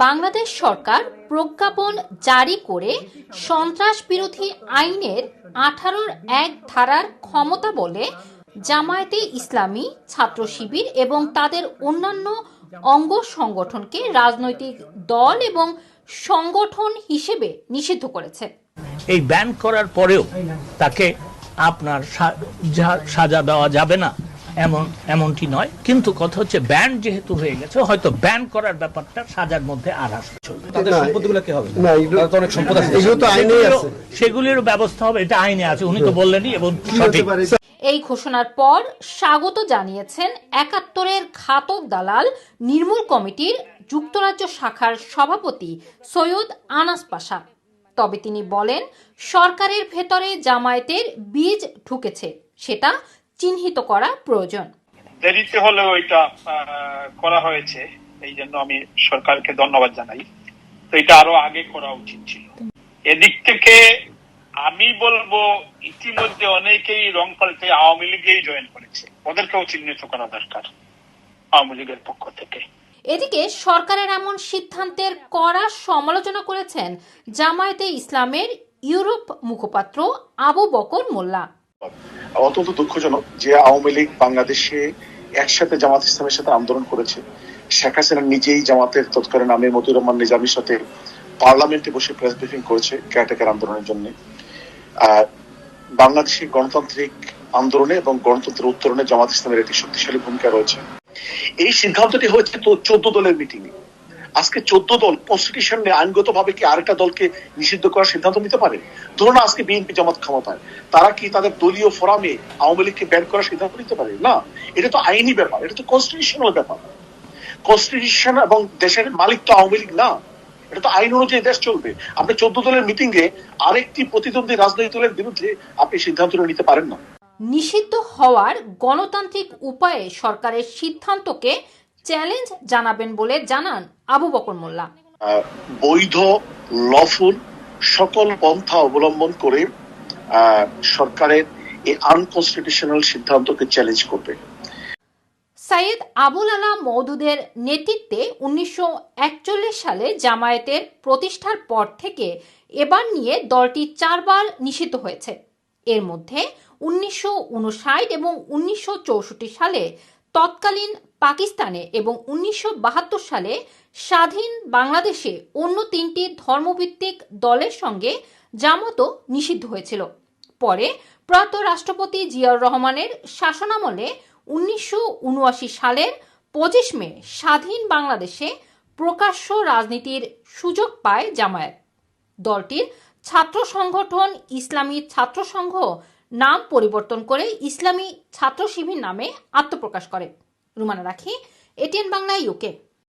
বাংলাদেশ সরকার প্রজ্ঞাপন জারি করে সন্ত্রাস বিরোধী আইনের 18(1) ধারার ক্ষমতা বলে জামায়াতে ইসলামী, ছাত্র শিবির এবং তাদের অন্যান্য অঙ্গ সংগঠনকে রাজনৈতিক দল এবং সংগঠন হিসেবে নিষিদ্ধ করেছে। এই ব্যান করার পরেও তাকে আপনার সাজা দেওয়া যাবে না এমনটি নয়, কিন্তু কথা হচ্ছে ব্যান যেহেতু হয়ে গেছে, হয়তো ব্যান করার ব্যাপারটা সাজার মধ্যে আর আসবে চলবে। তাদের সম্পত্তিগুলো কি হবে? না, এগুলো তো অনেক সম্পদ আছে, এগুলো তো আইনে আছে, সেগুলির ব্যবস্থা হবে, এটা আইনে আছে, উনি তো বললেনই এবং সঠিক। এই ঘোষণার পর স্বাগত জানিয়েছেন ৭১-এর ঘাতক দালাল নির্মূল কমিটির যুক্তরাজ্য শাখার সভাপতি সৈয়দ আনাস পাশা। তবে তিনি বলেন, সরকারের ভেতরে জামায়াতের বীজ ঢুকেছে, সেটা চিহ্নিত করা প্রয়োজন। দেরিতে হলেও এটা করা হয়েছে, এই জন্য আমি সরকারকে ধন্যবাদ জানাই। তো এটা আরো আগে করা উচিত ছিল। এদিক থেকে আমি বলবো, ইতিমধ্যে অনেকেই রং পাল্টে আওয়ামী লীগেই জয়েন করেছে, ওদেরকেও চিহ্নিত করা দরকার আওয়ামী লীগের পক্ষ থেকে। এদিকে সরকারের এমন সিদ্ধান্তের কড়া সমালোচনা করেছেন জামায়াতে ইসলামের ইউরোপ মুখপাত্র আবু বকর মোল্লা। অত্যন্ত দুঃখজনক যে আওয়ামী লীগ বাংলাদেশে একসাথে জামাত ইসলামের সাথে আন্দোলন করেছে। শেখ হাসিনা নিজেই জামাতের তৎকালীন আমির মতিউর রহমান নিজামীর সাথে পার্লামেন্টে বসে প্রেস ব্রিফিং করেছে কেয়ারটেকার আন্দোলনের জন্য। বাংলাদেশের গণতান্ত্রিক আন্দোলনে এবং গণতন্ত্রের উত্তরণে জামাত ইসলামের একটি শক্তিশালী ভূমিকা রয়েছে। এই সিদ্ধান্তটি হয়েছে তো 14 দলের মিটিং এ। আজকে 14 দল কনস্টিটিউশনে আইনগত ভাবে কি আরেকটা দলকে নিষিদ্ধ করার সিদ্ধান্ত নিতে পারে? ধরুন আজকে বিএনপি জামাত ক্ষমতায়, তারা কি তাদের দলীয় ফোরামে আওয়ামী লীগকে ব্যান করার সিদ্ধান্ত নিতে পারে? না, এটা তো আইনি ব্যাপার, এটা তো কনস্টিটিউশনাল ব্যাপার। কনস্টিটিউশন এবং দেশের মালিক তো আওয়ামী লীগ না, এটা তো আইন অনুযায়ী দেশ চলবে। আপনি 14 দলের মিটিং এ আরেকটি প্রতিদ্বন্দ্বী রাজনৈতিক দলের বিরুদ্ধে আপনি সিদ্ধান্ত নিতে পারেন না। নিষিদ্ধ হওয়ার গণতান্ত্রিক উপায়ে সরকারের সিদ্ধান্তকে চ্যালেঞ্জ জানাবেন বলে জানান আবু বকর মোল্লা। বৈধ লফুল সকল পন্থা অবলম্বন করে সরকারের এই আনকনস্টিটিউশনাল সিদ্ধান্তকে চ্যালেঞ্জ করবে। সাইয়েদ আবুল আলা মওদুদের নেতৃত্বে 1941 সালে জামায়াতের প্রতিষ্ঠার পর থেকে এবার নিয়ে দলটি 4 বার নিষিদ্ধ হয়েছে। এর মধ্যে 1959 এবং 1964 সালে তৎকালীন পাকিস্তানে এবং 1972 সালে স্বাধীন বাংলাদেশে অন্য 3টি ধর্মভিত্তিক দলের সঙ্গে জামাতও নিষিদ্ধ হয়েছিল। পরে প্রয়াত রাষ্ট্রপতি জিয়াউর রহমানের শাসনামলে 1979 সালের 25 মে স্বাধীন বাংলাদেশে প্রকাশ্য রাজনীতির সুযোগ পায় জামায়াত। দলটির ছাত্র সংগঠন ইসলামী ছাত্র সংঘ নাম পরিবর্তন করে ইসলামী ছাত্র শিবির নামে আত্মপ্রকাশ করে। রুমানা রাখি, এটিএন বাংলা, ইউকে।